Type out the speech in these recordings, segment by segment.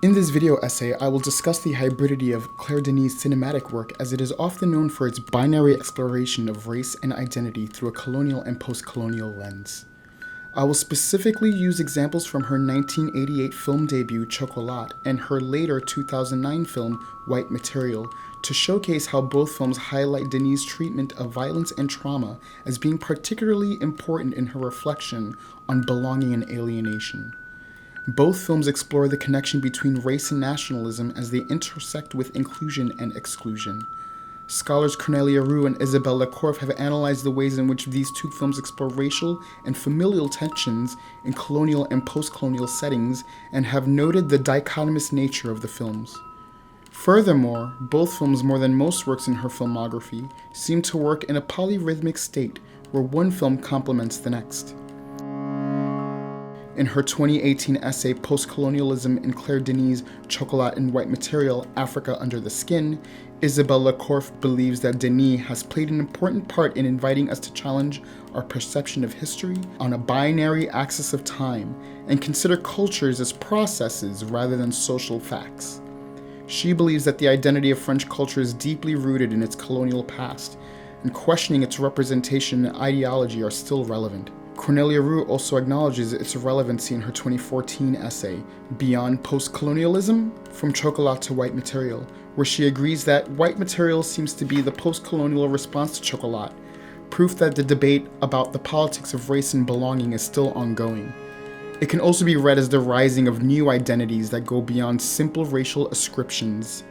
In this video essay, I will discuss the hybridity of Claire Denis' cinematic work, as it is often known for its binary exploration of race and identity through a colonial and post-colonial lens. I will specifically use examples from her 1988 film debut Chocolat and her later 2009 film White Material to showcase how both films highlight Denis' treatment of violence and trauma as being particularly important in her reflection on belonging and alienation. Both films explore the connection between race and nationalism as they intersect with inclusion and exclusion. Scholars Cornelia Roux and Isabelle Lecorf have analyzed the ways in which these two films explore racial and familial tensions in colonial and post-colonial settings and have noted the dichotomous nature of the films. Furthermore, both films, more than most works in her filmography, seem to work in a polyrhythmic state where one film complements the next. In her 2018 essay Post-Colonialism in Claire Denis' Chocolat and White Material, Africa Under the Skin, Isabelle Lecorf believes that Denis has played an important part in inviting us to challenge our perception of history on a binary axis of time and consider cultures as processes rather than social facts. She believes that the identity of French culture is deeply rooted in its colonial past, and questioning its representation and ideology are still relevant. Cornelia Roux also acknowledges its relevancy in her 2014 essay, Beyond Post-Colonialism? From Chocolat to White Material, where she agrees that white material seems to be the post-colonial response to Chocolat, proof that the debate about the politics of race and belonging is still ongoing. It can also be read as the rising of new identities that go beyond simple racial ascriptions.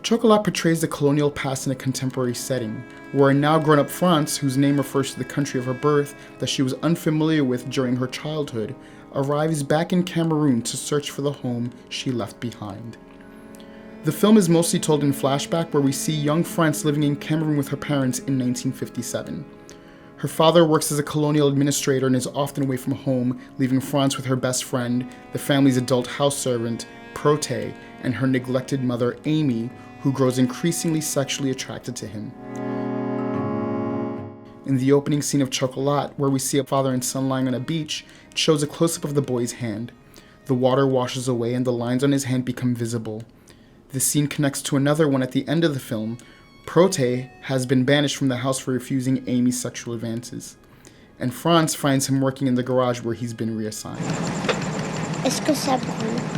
Chocolat portrays the colonial past in a contemporary setting, where a now grown-up France, whose name refers to the country of her birth that she was unfamiliar with during her childhood, arrives back in Cameroon to search for the home she left behind. The film is mostly told in flashback, where we see young France living in Cameroon with her parents in 1957. Her father works as a colonial administrator and is often away from home, leaving France with her best friend, the family's adult house servant, Prote, and her neglected mother, Amy, who grows increasingly sexually attracted to him. In the opening scene of Chocolat, where we see a father and son lying on a beach, it shows a close-up of the boy's hand. The water washes away and the lines on his hand become visible. The scene connects to another one at the end of the film. Prote has been banished from the house for refusing Amy's sexual advances, and France finds him working in the garage where he's been reassigned. Est-ce que ça brûle?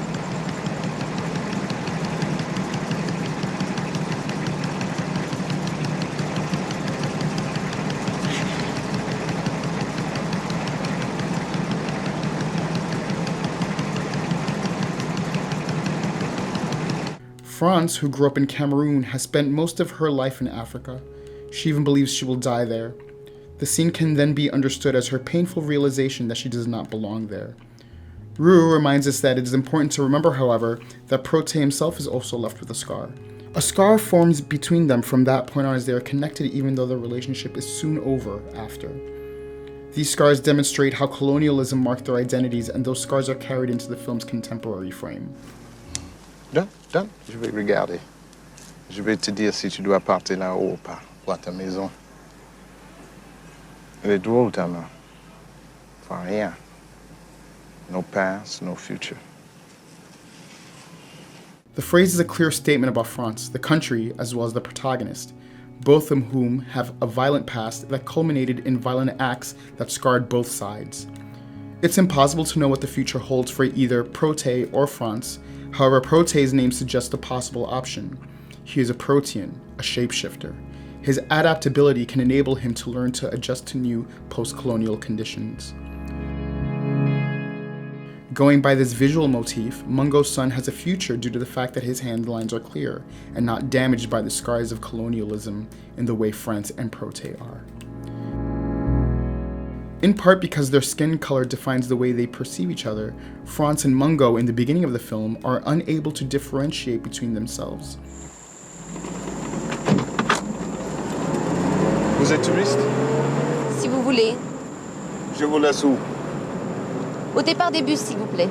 France, who grew up in Cameroon, has spent most of her life in Africa. She even believes she will die there. The scene can then be understood as her painful realization that she does not belong there. Roux reminds us that it is important to remember, however, that Prote himself is also left with a scar. A scar forms between them from that point on, as they are connected even though the relationship is soon over after. These scars demonstrate how colonialism marked their identities, and those scars are carried into the film's contemporary frame. Donne, je vais regarder. Je vais te dire si tu dois partir là-haut ou pas, pour ta maison. Elle est drôle, ta main. Enfin, rien. No past, no future. The phrase is a clear statement about France, the country, as well as the protagonist, both of whom have a violent past that culminated in violent acts that scarred both sides. It's impossible to know what the future holds for either Prote or France. However, Prote's name suggests a possible option. He is a protean, a shapeshifter. His adaptability can enable him to learn to adjust to new post-colonial conditions. Going by this visual motif, Mungo's son has a future due to the fact that his hand lines are clear and not damaged by the scars of colonialism in the way France and Prote are. In part because their skin color defines the way they perceive each other, France and Mungo in the beginning of the film are unable to differentiate between themselves. Vous êtes touriste? Si vous voulez. Je vous laisse où? Au départ des bus, s'il vous plaît.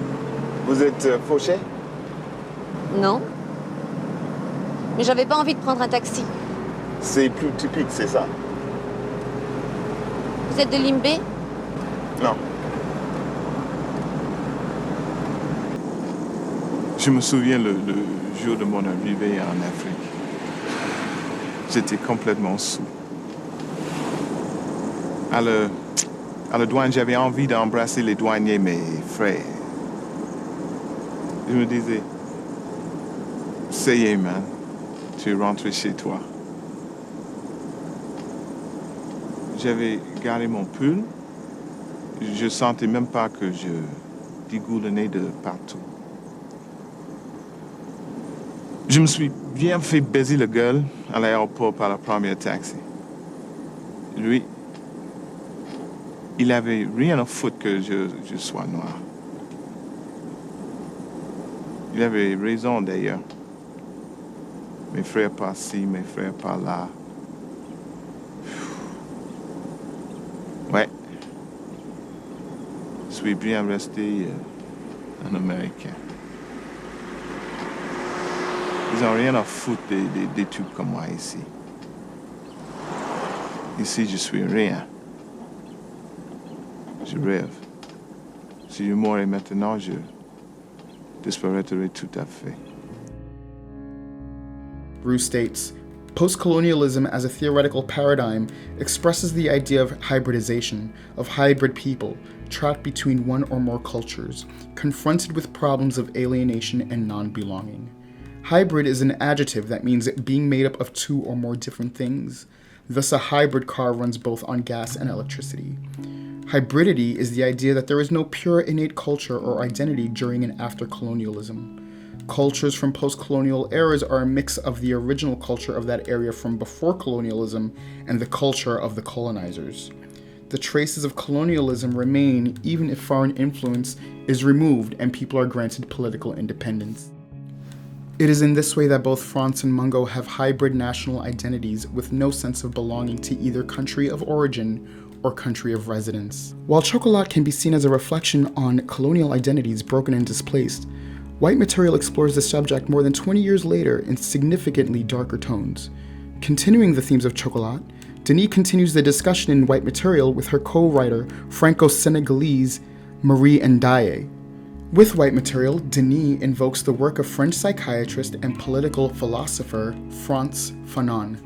Vous êtes fauché? Non. Mais j'avais pas envie de prendre un taxi. C'est plus typique, c'est ça? Vous êtes de Limbé? Non. Je me souviens le jour de mon arrivée en Afrique. J'étais complètement sous. À la douane, j'avais envie d'embrasser les douaniers, mes frères. Je me disais, ça y est, man, tu es rentré chez toi. J'avais gardé mon pull. Je sentais même pas que je dégoulonnais de partout. Je me suis bien fait baiser la gueule à l'aéroport par la première taxi. Lui, il avait rien à foutre que je sois noir. Il avait raison d'ailleurs. Mes frères par-ci, mes frères par-là. Ouais. Je suis bien resté un Américain. Ils n'ont rien à foutre des types comme moi ici. Ici, je suis rien. Je rêve. Si je mourais maintenant, je disparaîtrais tout à fait. Bruce states, post-colonialism as a theoretical paradigm expresses the idea of hybridization, of hybrid people, trapped between one or more cultures, confronted with problems of alienation and non-belonging. Hybrid is an adjective that means being made up of two or more different things. Thus, a hybrid car runs both on gas and electricity. Hybridity is the idea that there is no pure innate culture or identity during and after colonialism. Cultures from post-colonial eras are a mix of the original culture of that area from before colonialism and the culture of the colonizers. The traces of colonialism remain even if foreign influence is removed and people are granted political independence. It is in this way that both France and Mungo have hybrid national identities with no sense of belonging to either country of origin or country of residence. While Chocolat can be seen as a reflection on colonial identities broken and displaced, White Material explores the subject more than 20 years later in significantly darker tones. Continuing the themes of Chocolat, Denis continues the discussion in White Material with her co-writer, Franco-Senegalese Marie Ndiaye. With White Material, Denis invokes the work of French psychiatrist and political philosopher Frantz Fanon.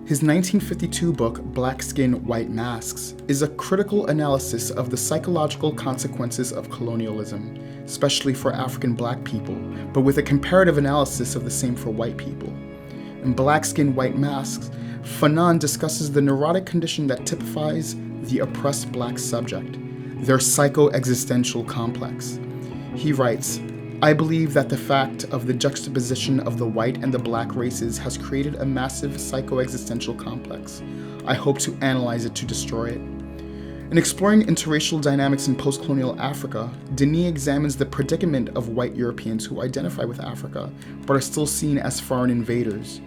His 1952 book, Black Skin, White Masks, is a critical analysis of the psychological consequences of colonialism, especially for African black people, but with a comparative analysis of the same for white people. In Black Skin, White Masks, Fanon discusses the neurotic condition that typifies the oppressed black subject, their psycho-existential complex. He writes, I believe that the fact of the juxtaposition of the white and the black races has created a massive psycho-existential complex. I hope to analyze it to destroy it. In exploring interracial dynamics in post-colonial Africa, Denis examines the predicament of white Europeans who identify with Africa, but are still seen as foreign invaders.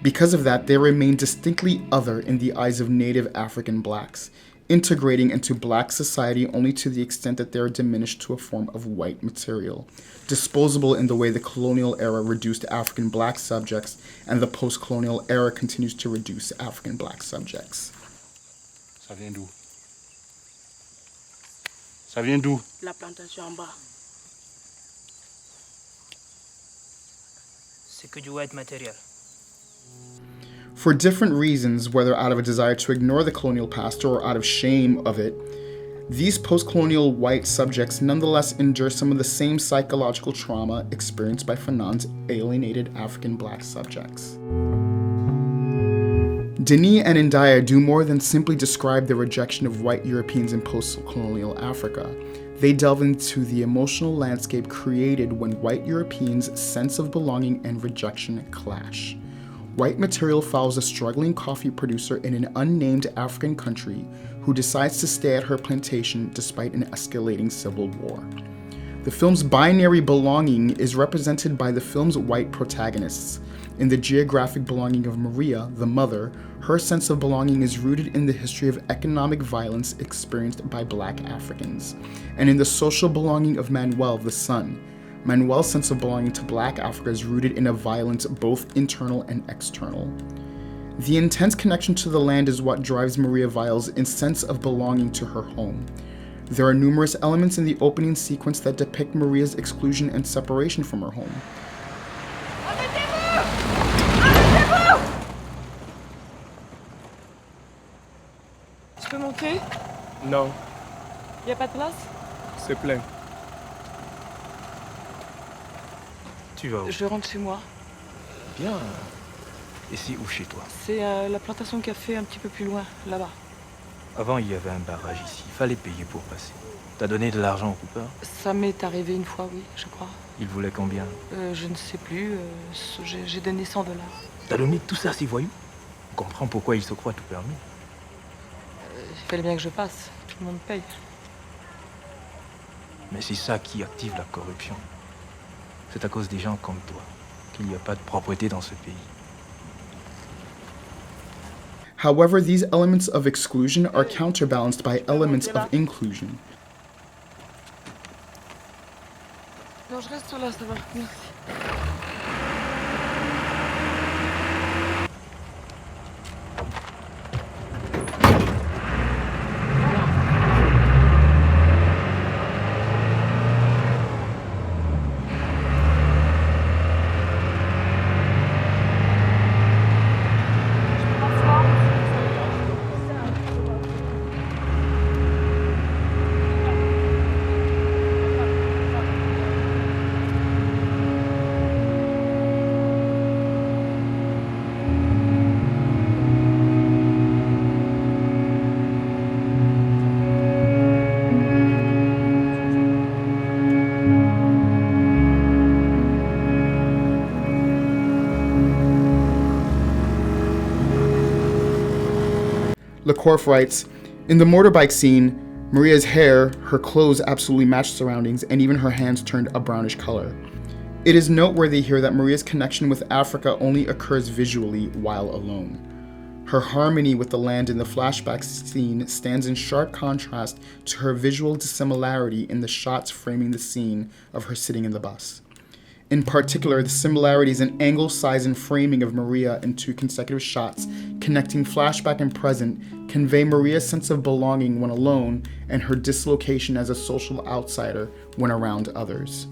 Because of that, they remain distinctly other in the eyes of native African blacks, integrating into black society only to the extent that they are diminished to a form of white material, disposable in the way the colonial era reduced African black subjects and the post-colonial era continues to reduce African black subjects. Ça vient d'où? Ça vient d'où? La plantation en bas. C'est que du white material. For different reasons, whether out of a desire to ignore the colonial past or out of shame of it, these post-colonial white subjects nonetheless endure some of the same psychological trauma experienced by Fanon's alienated African black subjects. Denis and Ndiaye do more than simply describe the rejection of white Europeans in post-colonial Africa. They delve into the emotional landscape created when white Europeans' sense of belonging and rejection clash. White Material follows a struggling coffee producer in an unnamed African country who decides to stay at her plantation despite an escalating civil war. The film's binary belonging is represented by the film's white protagonists. In the geographic belonging of Maria, the mother, her sense of belonging is rooted in the history of economic violence experienced by black Africans, and in the social belonging of Manuel, the son. Manuel's sense of belonging to black Africa is rooted in a violence both internal and external. The intense connection to the land is what drives Maria Vile's sense of belonging to her home. There are numerous elements in the opening sequence that depict Maria's exclusion and separation from her home. Je peux monter? Non, Y a pas de place? c'est plein. Tu vas où? Je rentre chez moi. Bien. Et c'est où chez toi? C'est la plantation café un petit peu plus loin, là-bas. Avant, il y avait un barrage ici. Il fallait payer pour passer. T'as donné de l'argent au coupeur? Ça m'est arrivé une fois, oui, je crois. Il voulait combien? Je ne sais plus. J'ai donné $100. T'as donné tout ça à ces voyous? On comprend pourquoi ils se croient tout permis. Il fallait bien que je passe. Tout le monde paye. Mais c'est ça qui active la corruption. C'est à cause des gens comme toi qu'il n'y a pas de propreté dans ce pays. However, these elements of exclusion are counterbalanced by elements of inclusion. Non, je reste là, ça va. Merci. LaCorf writes, "In the motorbike scene, Maria's hair, her clothes absolutely matched surroundings, and even her hands turned a brownish color. It is noteworthy here that Maria's connection with Africa only occurs visually while alone. Her harmony with the land in the flashback scene stands in sharp contrast to her visual dissimilarity in the shots framing the scene of her sitting in the bus. In particular, the similarities in angle, size, and framing of Maria in 2 consecutive shots, connecting flashback and present, convey Maria's sense of belonging when alone and her dislocation as a social outsider when around others."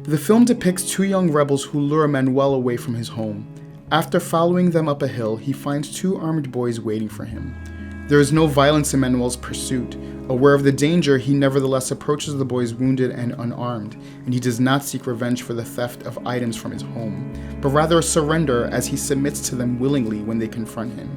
The film depicts 2 young rebels who lure Manuel away from his home. After following them up a hill, he finds 2 armed boys waiting for him. There is no violence in Manuel's pursuit. Aware of the danger, he nevertheless approaches the boys wounded and unarmed, and he does not seek revenge for the theft of items from his home, but rather a surrender as he submits to them willingly when they confront him.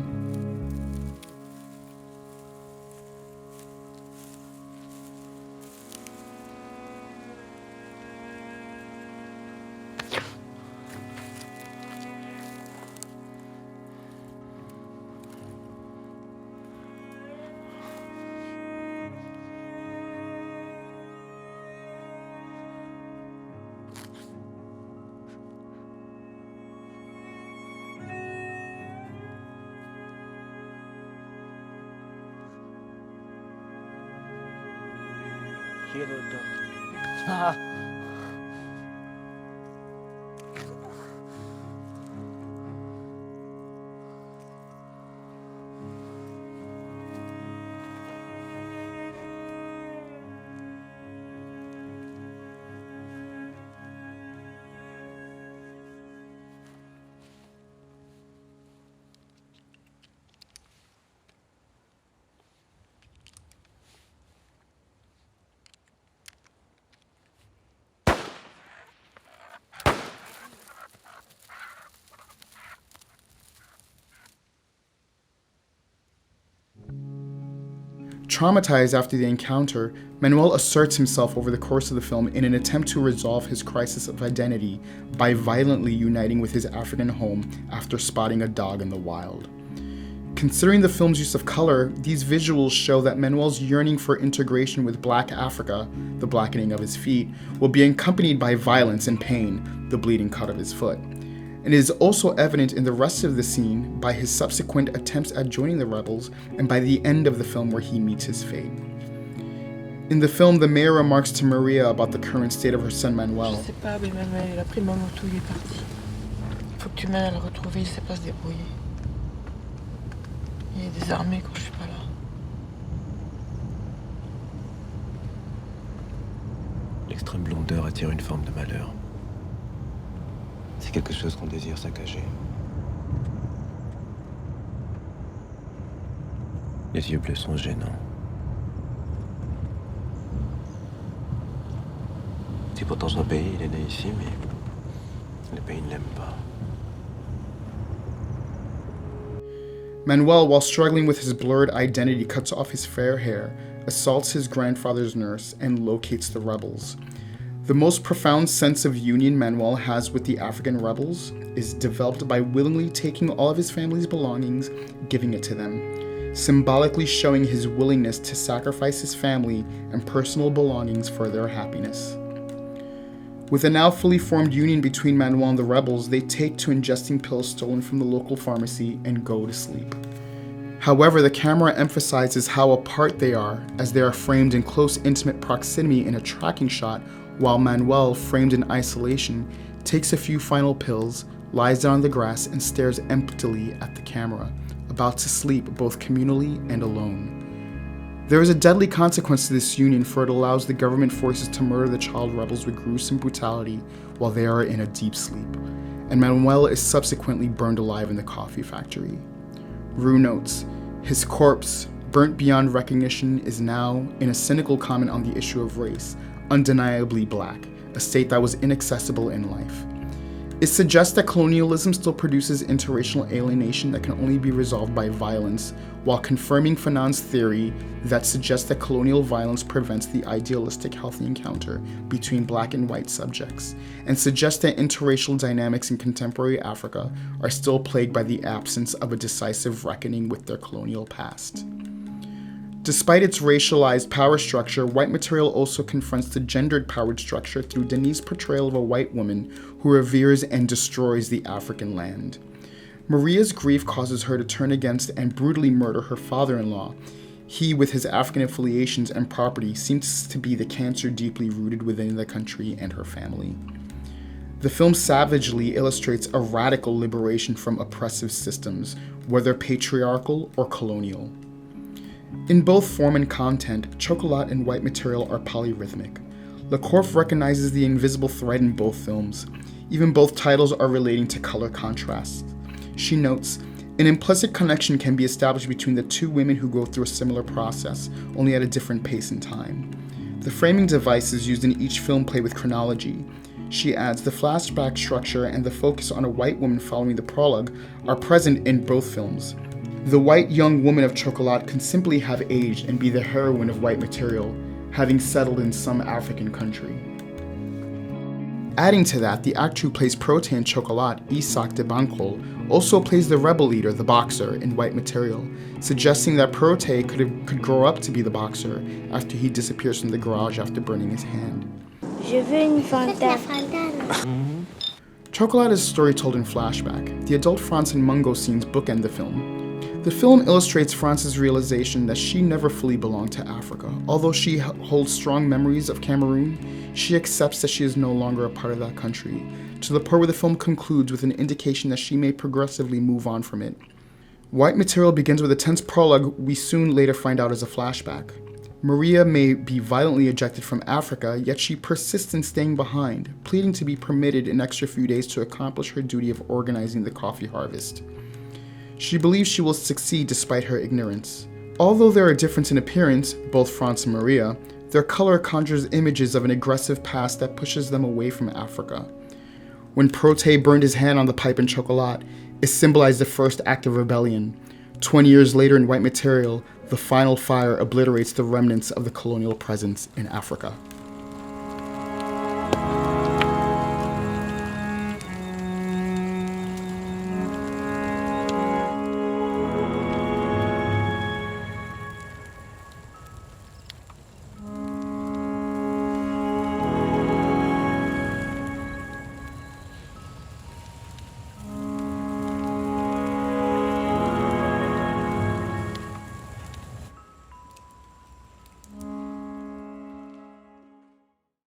Traumatized after the encounter, Manuel asserts himself over the course of the film in an attempt to resolve his crisis of identity by violently uniting with his African home after spotting a dog in the wild. Considering the film's use of color, these visuals show that Manuel's yearning for integration with Black Africa, the blackening of his feet, will be accompanied by violence and pain, the bleeding cut of his foot. And it is also evident in the rest of the scene by his subsequent attempts at joining the rebels and by the end of the film where he meets his fate. In the film, the mayor remarks to Maria about the current state of her son Manuel. Je sais pas, mais Manuel, il a pris ma moto, il est parti. Faut que tu m'aides à le retrouver, il sait pas se débrouiller. Il est désarmé quand je suis pas là. L'extrême blondeur attire une forme de malheur. C'est quelque chose qu'on désire saccager. Les yeux bleus sont gênants. C'est pourtant son pays, il est né ici, mais le pays ne l'aime pas. Manuel, while struggling with his blurred identity, cuts off his fair hair, assaults his grandfather's nurse, and locates the rebels. The most profound sense of union Manuel has with the African rebels is developed by willingly taking all of his family's belongings, giving it to them, symbolically showing his willingness to sacrifice his family and personal belongings for their happiness. With a now fully formed union between Manuel and the rebels, they take to ingesting pills stolen from the local pharmacy and go to sleep. However, the camera emphasizes how apart they are, as they are framed in close intimate proximity in a tracking shot, while Manuel, framed in isolation, takes a few final pills, lies down on the grass, and stares emptily at the camera, about to sleep both communally and alone. There is a deadly consequence to this union, for it allows the government forces to murder the child rebels with gruesome brutality while they are in a deep sleep, and Manuel is subsequently burned alive in the coffee factory. Rue notes, his corpse, burnt beyond recognition, is now, in a cynical comment on the issue of race, undeniably black, a state that was inaccessible in life. It suggests that colonialism still produces interracial alienation that can only be resolved by violence, while confirming Fanon's theory that suggests that colonial violence prevents the idealistic healthy encounter between black and white subjects, and suggests that interracial dynamics in contemporary Africa are still plagued by the absence of a decisive reckoning with their colonial past. Despite its racialized power structure, white material also confronts the gendered powered structure through Denis' portrayal of a white woman who reveres and destroys the African land. Maria's grief causes her to turn against and brutally murder her father-in-law. He, with his African affiliations and property, seems to be the cancer deeply rooted within the country and her family. The film savagely illustrates a radical liberation from oppressive systems, whether patriarchal or colonial. In both form and content, Chocolat and White Material are polyrhythmic. Lecourf recognizes the invisible thread in both films. Even both titles are relating to color contrasts. She notes, an implicit connection can be established between the two women who go through a similar process, only at a different pace and time. The framing devices used in each film play with chronology. She adds, the flashback structure and the focus on a white woman following the prologue are present in both films. The white young woman of Chocolat can simply have aged and be the heroine of White Material, having settled in some African country. Adding to that, the actor who plays Prote in Chocolat, Isaac de Bancol, also plays the rebel leader, the boxer, in White Material, suggesting that Prote could grow up to be the boxer after he disappears from the garage after burning his hand. Je veux une fontaine. Chocolat is a story told in flashback. The adult France and Mungo scenes bookend the film. The film illustrates France's realization that she never fully belonged to Africa. Although she holds strong memories of Cameroon, she accepts that she is no longer a part of that country, to the point where the film concludes with an indication that she may progressively move on from it. White Material begins with a tense prologue we soon later find out is a flashback. Maria may be violently ejected from Africa, yet she persists in staying behind, pleading to be permitted an extra few days to accomplish her duty of organizing the coffee harvest. She believes she will succeed despite her ignorance. Although there are differences in appearance, both France and Maria, their color conjures images of an aggressive past that pushes them away from Africa. When Prote burned his hand on the pipe in Chocolat, it symbolized the first act of rebellion. 20 years later in White Material, the final fire obliterates the remnants of the colonial presence in Africa.